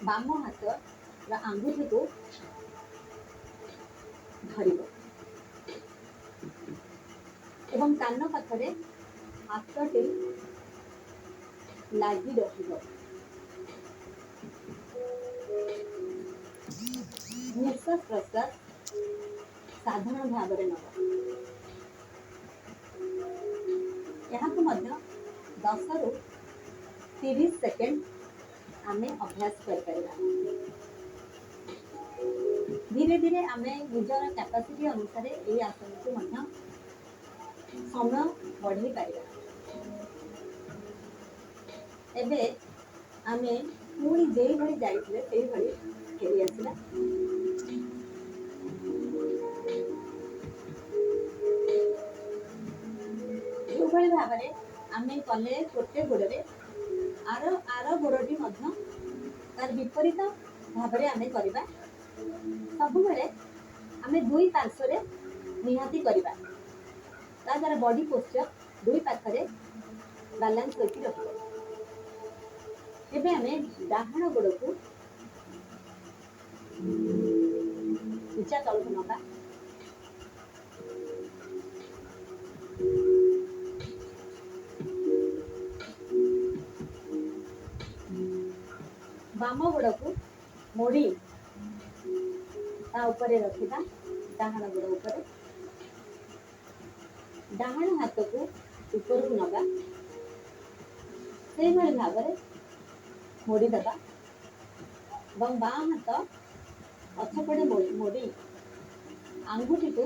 ବାମ ହାତର ଆଙ୍ଗୁଠିକୁ ଧରିବ ଏବଂ କାନ ପାଖରେ ହାତଟି ଲାଗି ରହିବ। ନିଶ୍ୱାସ ପ୍ରଶ୍ୱାସ ସାଧାରଣ ଭାବରେ ନେବ। ଏହାକୁ ମଧ୍ୟ 10 ରୁ 30 ସେକେଣ୍ଡ ଆମେ ଅଭ୍ୟାସ କରିପାରିବା। ଧୀରେ ଧୀରେ ଆମେ ନିଜର କ୍ୟାପାସିଟି ଅନୁସାରେ ଏହି ଆସନକୁ ମଧ୍ୟ ସମୟ ବଢ଼େଇ ପାରିବା। ଏବେ ଆମେ ପୁଣି ଯେଇଭଳି ଯାଇଥିଲେ ସେଇଭଳି ଫେରି ଆସିବା। ଯେଉଁଭଳି ଭାବରେ ଆମେ କଲେ ଗୋଟେ ଗୋଡ଼ରେ ଆର ଗୋଡ଼ଟି ମଧ୍ୟ ତାର ବିପରୀତ ଭାବରେ ଆମେ କରିବା। ସବୁବେଳେ ଆମେ ଦୁଇ ପାର୍ଶ୍ୱରେ ନିହାତି କରିବା। ତା ଦ୍ୱାରା ବଡି ପୋସ୍ଚର ଦୁଇ ପାଖରେ ବାଲାନ୍ସ କରିକି ରଖିବ। ଏବେ ଆମେ ଡାହାଣ ଗୋଡ଼କୁ ଉଚ୍ଚା ତଳକୁ ନବା। ବାମ ଗୋଡ଼କୁ ମୋଡ଼ି ତା ଉପରେ ରଖିବା, ଡାହାଣ ଗୋଡ଼ ଉପରେ। ଡାହାଣ ହାତକୁ ଉପରକୁ ନବା, ସେଇଭଳି ଭାବରେ ମୋଡ଼ିଦେବା ଏବଂ ବାଁ ହାତ ପଛପଟେ ମୋଡ଼ି ଆଙ୍ଗୁଠିକୁ